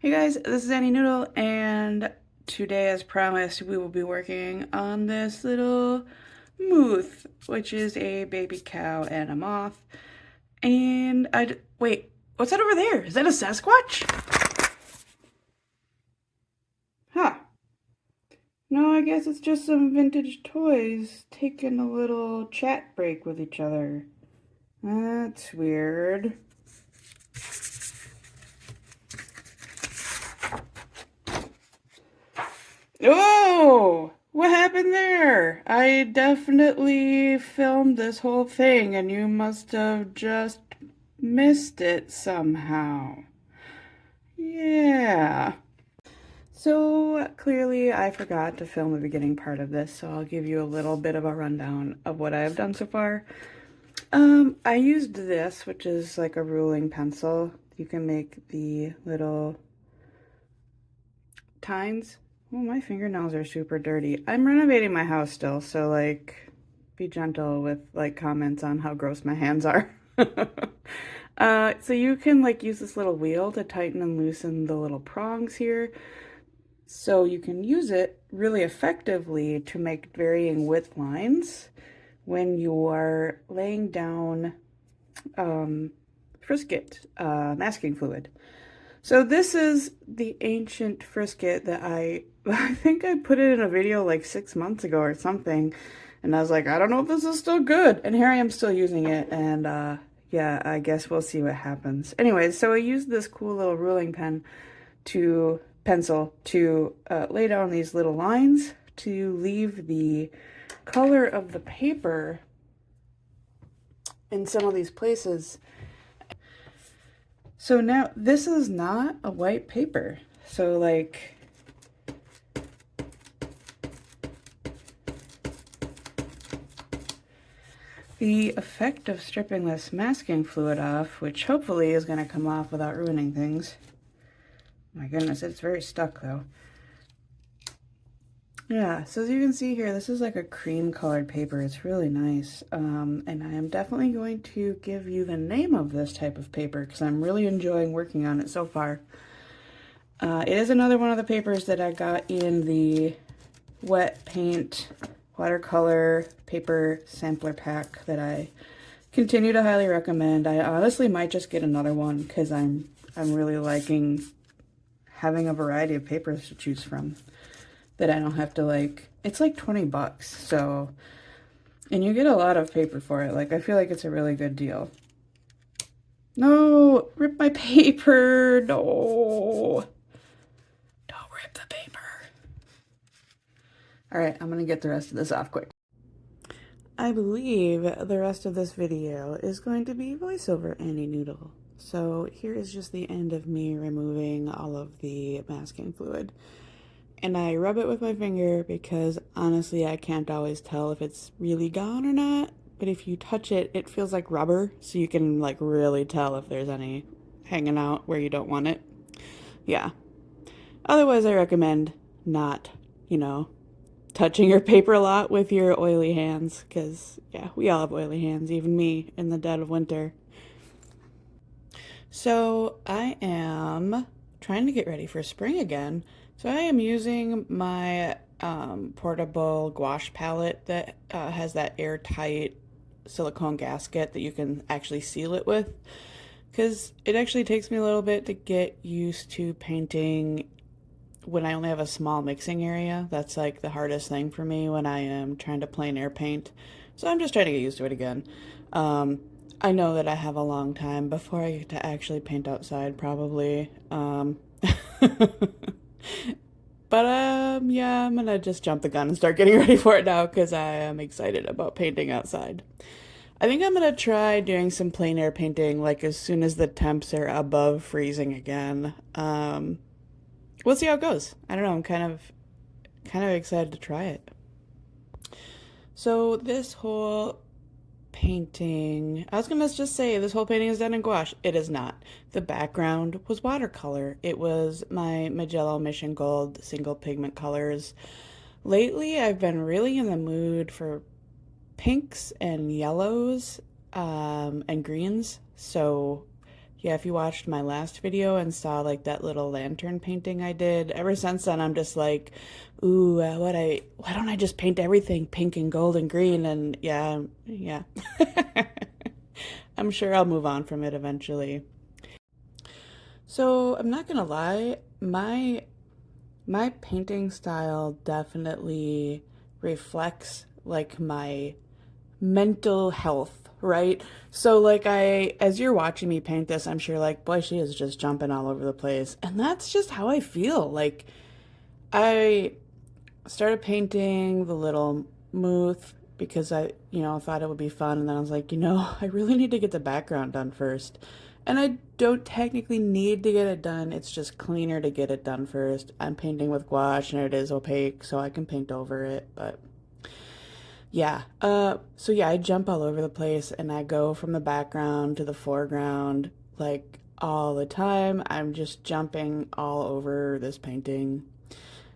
Hey guys, this is Annie and today, as promised, we will be working on this little Mooth, which is a baby cow and a moth. And wait, what's that over there? Is that a Sasquatch? Huh. No, I guess it's just some vintage toys taking a little chat break with each other. That's weird. Oh, what happened there? I definitely filmed this whole thing and you must have just missed it somehow. Yeah. So clearly I forgot to film the beginning part of this, so I'll give you a little bit of a rundown of what I've done so far. I used this, which is like a ruling pencil. You can make the little tines. Oh, my fingernails are super dirty. I'm renovating my house still, so like be gentle with like comments on how gross my hands are. So you can like use this little wheel to tighten and loosen the little prongs here. So you can use it really effectively to make varying width lines when you are laying down frisket masking fluid. So this is the ancient frisket that I think I put it in a video like 6 months ago or something. And I was like, I don't know if this is still good. And here I am still using it. And yeah, I guess we'll see what happens. Anyways, so I used this cool little ruling pencil to lay down these little lines to leave the color of the paper in some of these places. So now this is not a white paper. So like the effect of stripping this masking fluid off, which hopefully is going to come off without ruining things. My goodness, it's very stuck though. Yeah, so as you can see here, this is like a cream colored paper. It's really nice. And I am definitely going to give you the name of this type of paper because I'm really enjoying working on it so far. It is another one of the papers that I got in the wet paint watercolor paper sampler pack that I continue to highly recommend. I honestly might just get another one because I'm really liking having a variety of papers to choose from that I don't have to like, it's like 20 bucks. So, and you get a lot of paper for it. Like, I feel like it's a really good deal. No, rip my paper. No. Don't rip the paper. All right, I'm gonna get the rest of this off quick. I believe the rest of this video is going to be voiceover Annie Noodle. So here is just the end of me removing all of the masking fluid. And I rub it with my finger because honestly I can't always tell if it's really gone or not. But if you touch it, it feels like rubber, so you can like really tell if there's any hanging out where you don't want it. Yeah. Otherwise I recommend not, touching your paper a lot with your oily hands because, yeah, we all have oily hands, even me in the dead of winter. So I am trying to get ready for spring again. So I am using my portable gouache palette that has that airtight silicone gasket that you can actually seal it with. Because it actually takes me a little bit to get used to painting when I only have a small mixing area. That's like the hardest thing for me when I am trying to plein air paint. So I'm just trying to get used to it again. I know that I have a long time before I get to actually paint outside, probably. But yeah, I'm gonna just jump the gun and start getting ready for it now because I am excited about painting outside. I think I'm gonna try doing some plein air painting like as soon as the temps are above freezing again. We'll see how it goes. I don't know. I'm kind of excited to try it. So this whole painting, I was gonna just say this whole painting is done in gouache. It is not. The background was watercolor. It was my Magello Mission Gold single pigment colors. Lately, I've been really in the mood for pinks and yellows and greens. So Yeah, if you watched my last video and saw like that little lantern painting I did, ever since then I'm just like, ooh, why don't I just paint everything pink and gold and green? And yeah, yeah. I'm sure I'll move on from it eventually. So I'm not gonna lie, my painting style definitely reflects like my mental health, right? So like as you're watching me paint this, I'm sure like, boy, she is just jumping all over the place. And that's just how I feel. Like I started painting the little Mooth because thought it would be fun. And then I was like, I really need to get the background done first. And I don't technically need to get it done. It's just cleaner to get it done first. I'm painting with gouache and it is opaque, so I can paint over it. But yeah, so yeah, I jump all over the place and I go from the background to the foreground like all the time. I'm just jumping all over this painting.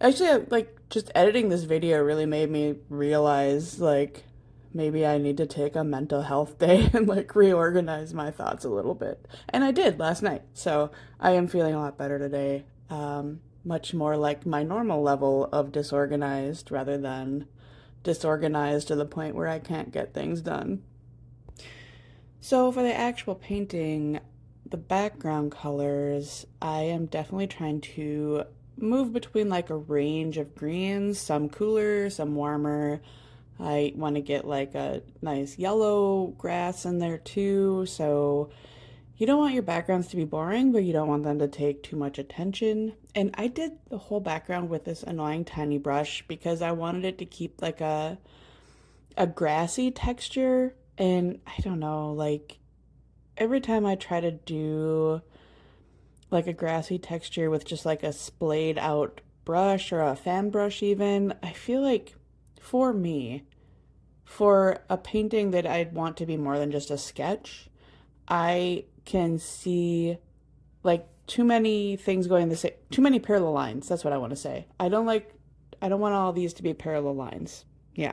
Actually, like just editing this video really made me realize like maybe I need to take a mental health day and like reorganize my thoughts a little bit. And I did last night. So I am feeling a lot better today. Much more like my normal level of disorganized rather than disorganized to the point where I can't get things done. So for the actual painting, the background colors, I am definitely trying to move between like a range of greens, some cooler, some warmer. I want to get like a nice yellow grass in there too. So you don't want your backgrounds to be boring, but you don't want them to take too much attention. And I did the whole background with this annoying tiny brush because I wanted it to keep like a grassy texture. And I don't know, like every time I try to do like a grassy texture with just like a splayed out brush or a fan brush even, I feel like for me, for a painting that I'd want to be more than just a sketch, I can see like too many things going the same, too many parallel lines. That's what I want to say. I don't want all these to be parallel lines. Yeah.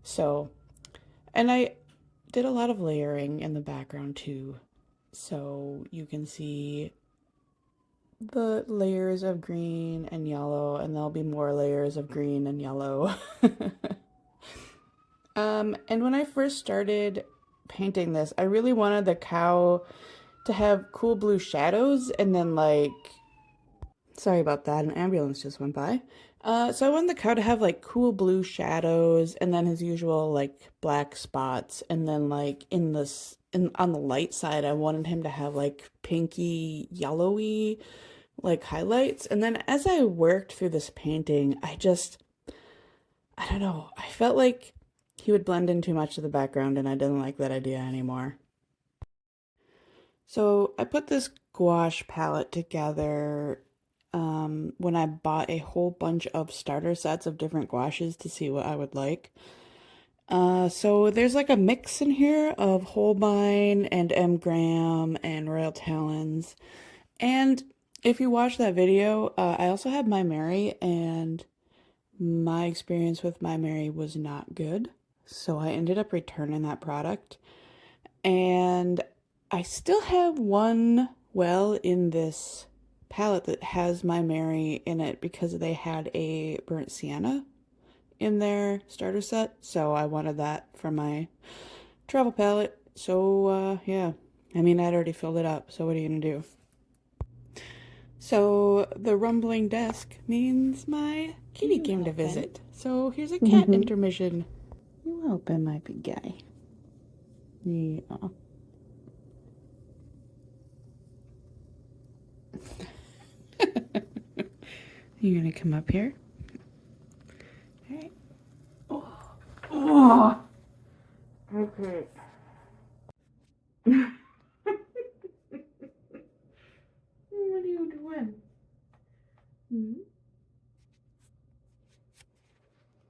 So, and I did a lot of layering in the background too. So you can see the layers of green and yellow, and there'll be more layers of green and yellow. And when I first started painting this, I really wanted the cow to have cool blue shadows and then like, sorry about that, an ambulance just went by. So I wanted the cow to have like cool blue shadows and then his usual like black spots, and then like on the light side I wanted him to have like pinky yellowy like highlights. And then as I worked through this painting, I don't know, I felt like he would blend in too much to the background and I didn't like that idea anymore. So I put this gouache palette together when I bought a whole bunch of starter sets of different gouaches to see what I would like. So there's like a mix in here of Holbein and M. Graham and Royal Talons. And if you watch that video, I also have My Mary, and my experience with My Mary was not good. So I ended up returning that product. And I still have one well in this palette that has My Mary in it because they had a burnt sienna in their starter set. So I wanted that for my travel palette. So yeah, I mean, I'd already filled it up. So what are you gonna do? So the rumbling desk means my kitty came to visit. So here's a cat intermission. You helping, my big guy? Yeah. You're gonna come up here. All right. Oh. Okay. What are you doing? Hmm?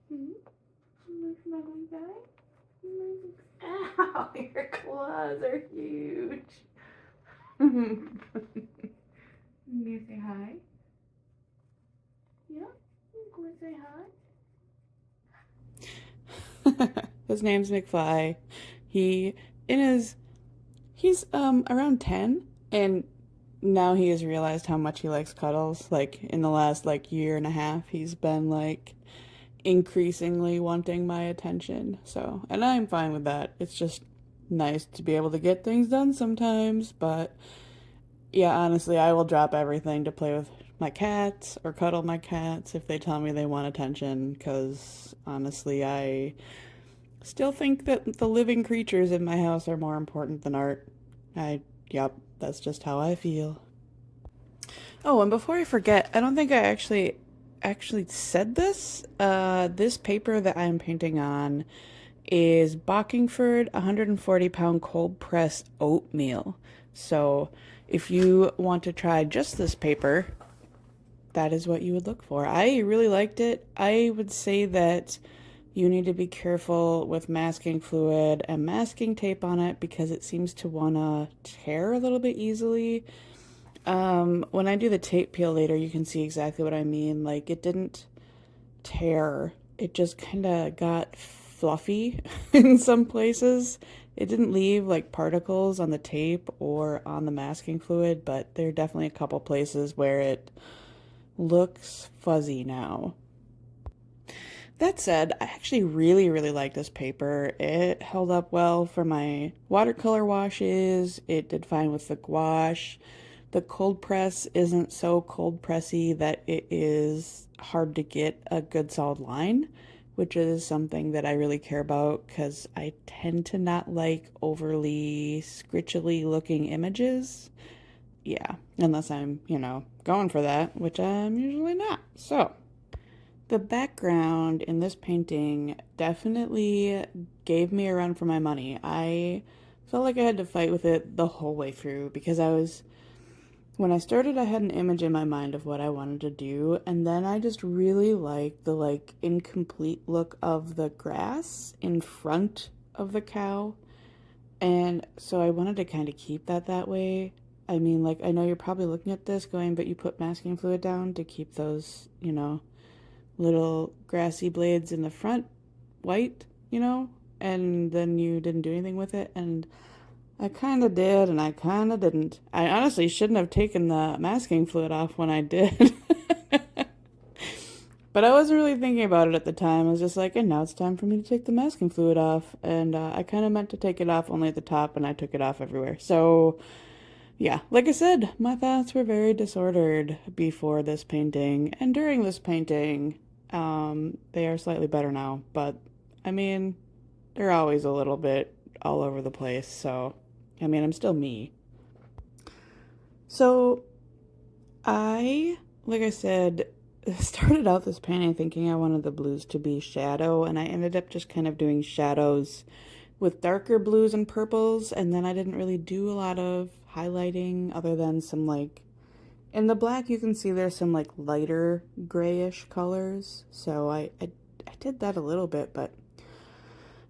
Hmm? My snuggly guy? Ow, your claws are huge. You say hi? Yeah? You gonna say hi? His name's McFly. He, in his He's around 10, and now he has realized how much he likes cuddles. Like in the last like year and a half, he's been like increasingly wanting my attention. So, and I'm fine with that. It's just nice to be able to get things done sometimes, but yeah, honestly, I will drop everything to play with my cats or cuddle my cats if they tell me they want attention, because honestly, I still think that the living creatures in my house are more important than art. Yep, that's just how I feel. Oh, and before I forget, I don't think I actually said this. This paper that I'm painting on is Bockingford 140-pound cold press oatmeal. So, if you want to try just this paper, that is what you would look for. I really liked it. I would say that you need to be careful with masking fluid and masking tape on it because it seems to want to tear a little bit easily. When I do the tape peel later, you can see exactly what I mean. Like, it didn't tear, it just kind of got fluffy in some places. It didn't leave like particles on the tape or on the masking fluid, but there are definitely a couple places where it looks fuzzy now. That said, I actually really like this paper. It held up well for my watercolor washes. It did fine with the gouache. The cold press isn't so cold pressy that it is hard to get a good solid line, which is something that I really care about because I tend to not like overly scritchily looking images. Yeah, unless I'm, going for that, which I'm usually not. So, the background in this painting definitely gave me a run for my money. I felt like I had to fight with it the whole way through because when I started, I had an image in my mind of what I wanted to do, and then I just really liked the like incomplete look of the grass in front of the cow. And so I wanted to kind of keep that way. I mean, like, I know you're probably looking at this going, but you put masking fluid down to keep those, little grassy blades in the front white, and then you didn't do anything with it. And I kind of did, and I kind of didn't. I honestly shouldn't have taken the masking fluid off when I did. But I wasn't really thinking about it at the time. I was just like, and now it's time for me to take the masking fluid off. And I kind of meant to take it off only at the top, and I took it off everywhere. So, yeah, like I said, my thoughts were very disordered before this painting. And during this painting, they are slightly better now. But, I mean, they're always a little bit all over the place. So, I mean, I'm still me. So, like I said, started out this painting thinking I wanted the blues to be shadow, and I ended up just kind of doing shadows with darker blues and purples, and then I didn't really do a lot of highlighting other than some like, in the black you can see there's some like lighter grayish colors, so I did that a little bit, but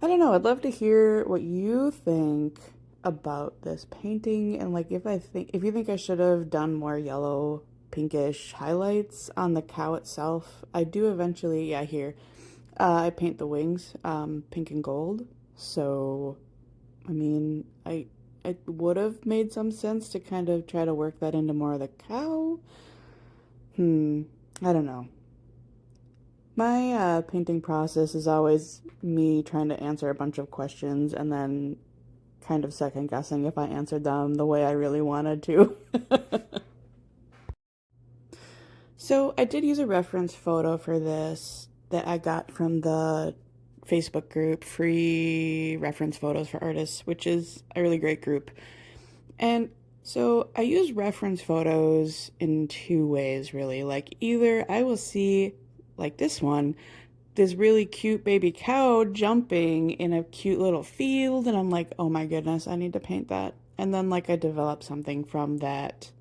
I don't know, I'd love to hear what you think about this painting, and like if you think I should have done more yellow pinkish highlights on the cow itself. I do eventually, yeah, here. I paint the wings pink and gold. So, I mean, it would have made some sense to kind of try to work that into more of the cow. I don't know. My painting process is always me trying to answer a bunch of questions and then kind of second guessing if I answered them the way I really wanted to. So I did use a reference photo for this that I got from the Facebook group Free Reference Photos for Artists, which is a really great group. And so I use reference photos in two ways, really. Like either I will see, like this one, this really cute baby cow jumping in a cute little field, and I'm like, oh my goodness, I need to paint that. And then like I develop something from that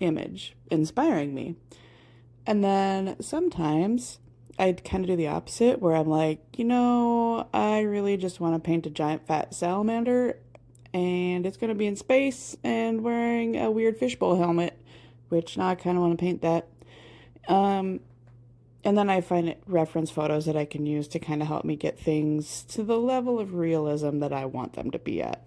image, inspiring me. And then sometimes I'd kind of do the opposite where I'm like, I really just want to paint a giant fat salamander and it's going to be in space and wearing a weird fishbowl helmet, which now I kind of want to paint that. And then I find reference photos that I can use to kind of help me get things to the level of realism that I want them to be at.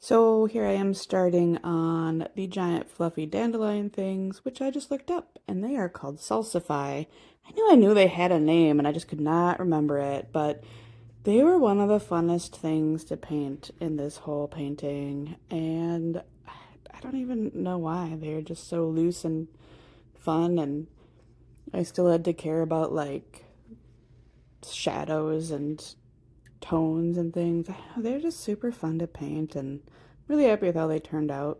So here I am starting on the giant fluffy dandelion things, which I just looked up, and they are called salsify. I knew they had a name, and I just could not remember it, but they were one of the funnest things to paint in this whole painting, and I don't even know why. They're just so loose and fun, and I still had to care about like shadows and tones and things. They're just super fun to paint, and really happy with how they turned out.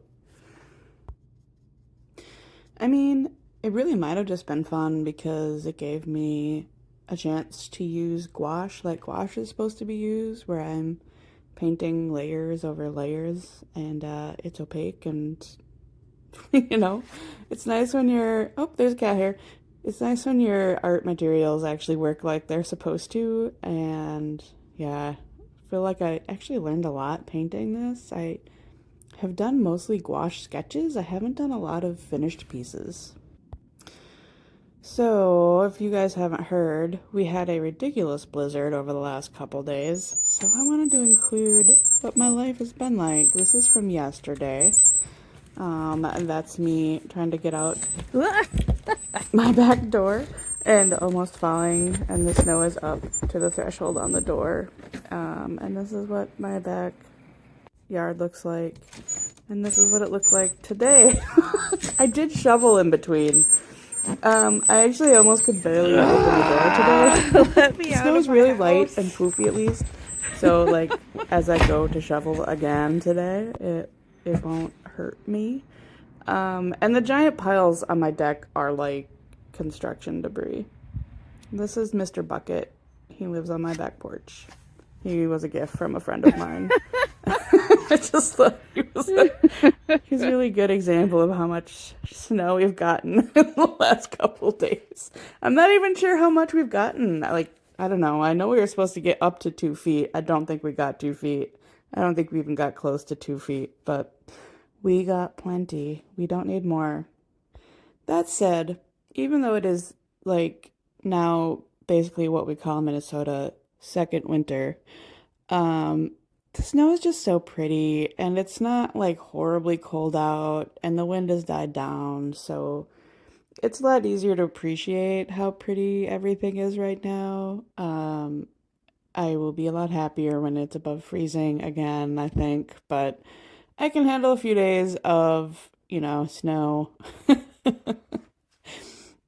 I mean, it really might have just been fun because it gave me a chance to use gouache like gouache is supposed to be used, where I'm painting layers over layers and it's opaque and you know, it's nice when there's a cat hair. It's nice when your art materials actually work like they're supposed to, and yeah, I feel like I actually learned a lot painting this. I have done mostly gouache sketches. I haven't done a lot of finished pieces. So, if you guys haven't heard, we had a ridiculous blizzard over the last couple days. So, I wanted to include what my life has been like. This is from yesterday. And that's me trying to get out my back door and almost falling, and the snow is up to the threshold on the door. And this is what my backyard looks like. And this is what it looked like today. I did shovel in between. I actually almost could barely open the door today. Let me The out snow of is my really house. light and poofy at least. So like as I go to shovel again today, it won't hurt me. And the giant piles on my deck are like construction debris. This is Mr. Bucket. He lives on my back porch. He was a gift from a friend of mine. I just thought he's a really good example of how much snow we've gotten in the last couple days. I'm not even sure how much we've gotten. Like, I don't know. I know we were supposed to get up to 2 feet. I don't think we got 2 feet. I don't think we even got close to 2 feet, but we got plenty. We don't need more. That said, even though it is like now basically what we call Minnesota second winter, um, the snow is just so pretty, and it's not like horribly cold out, and the wind has died down, so it's a lot easier to appreciate how pretty everything is right now. I will be a lot happier when it's above freezing again, I think, but I can handle a few days of, snow.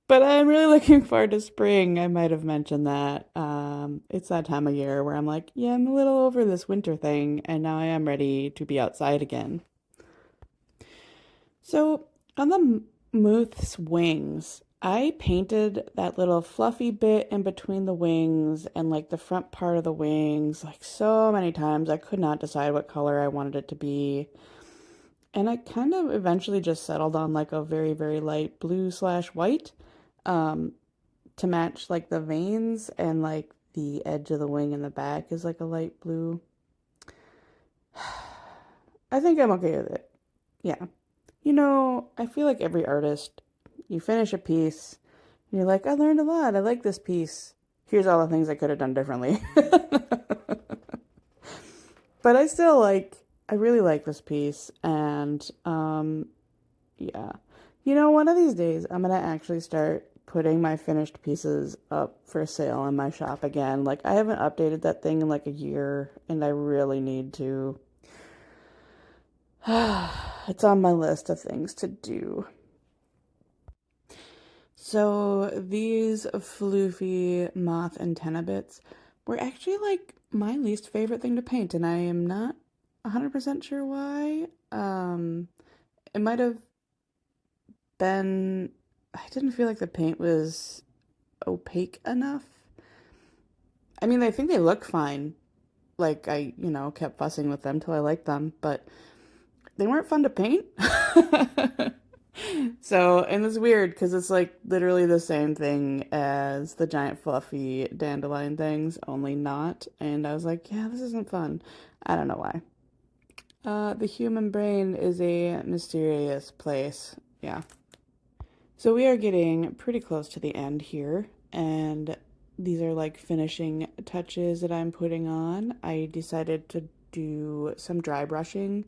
But I'm really looking forward to spring. I might have mentioned that. It's that time of year where I'm like, yeah, I'm a little over this winter thing, and now I am ready to be outside again. So, on the Mooth's wings, I painted that little fluffy bit in between the wings and like the front part of the wings like so many times. I could not decide what color I wanted it to be. And I kind of eventually just settled on like a very, very light blue slash white. Um, to match like the veins, and like the edge of the wing in the back is like a light blue. I think I'm okay with it. Yeah. I feel like every artist, you finish a piece and you're like, I learned a lot. I like this piece. Here's all the things I could have done differently. But I really like this piece, and yeah. One of these days I'm gonna actually start putting my finished pieces up for sale in my shop again. Like, I haven't updated that thing in like a year, and I really need to. It's on my list of things to do. So these floofy moth antenna bits were actually like my least favorite thing to paint, and I am not 100% sure why. It might have been, I didn't feel like the paint was opaque enough. I mean, I think they look fine. Like, I, kept fussing with them till I liked them, but they weren't fun to paint. So, and it's weird because it's like literally the same thing as the giant fluffy dandelion things, only not. And I was like, yeah, this isn't fun. I don't know why. The human brain is a mysterious place. Yeah. So we are getting pretty close to the end here, and these are like finishing touches that I'm putting on. I decided to do some dry brushing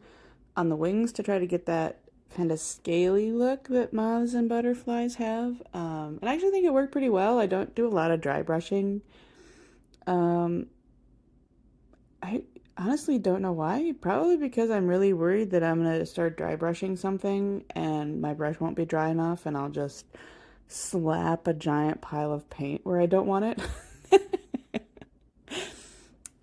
on the wings to try to get that kind of scaly look that moths and butterflies have. And I actually think it worked pretty well. I don't do a lot of dry brushing. I honestly don't know why. Probably because I'm really worried that I'm going to start dry brushing something and my brush won't be dry enough and I'll just slap a giant pile of paint where I don't want it.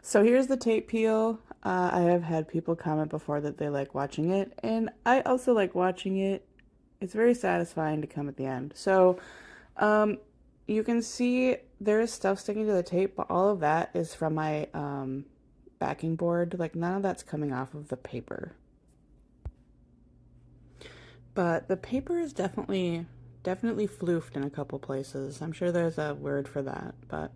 So here's the tape peel. I have had people comment before that they like watching it, and I also like watching it. It's very satisfying to come at the end. So you can see there is stuff sticking to the tape, but all of that is from my backing board. Like none of that's coming off of the paper. But the paper is definitely floofed in a couple places. I'm sure there's a word for that, but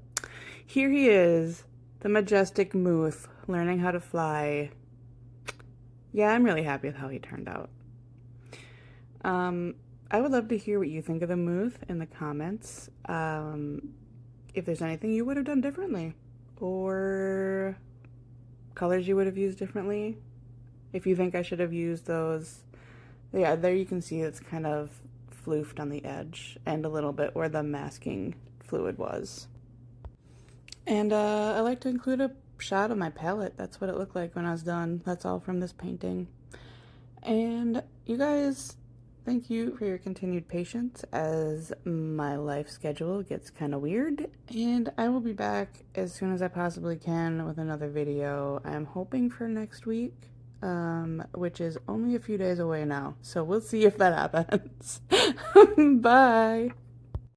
here he is. The majestic Mooth, learning how to fly. Yeah, I'm really happy with how he turned out. I would love to hear what you think of the Mooth in the comments. If there's anything you would have done differently, or colors you would have used differently. If you think I should have used those. Yeah, there you can see it's kind of floofed on the edge and a little bit where the masking fluid was. And I like to include a shot of my palette. That's what it looked like when I was done. That's all from this painting. And you guys, thank you for your continued patience as my life schedule gets kind of weird. And I will be back as soon as I possibly can with another video. I'm hoping for next week, which is only a few days away now. So we'll see if that happens. Bye.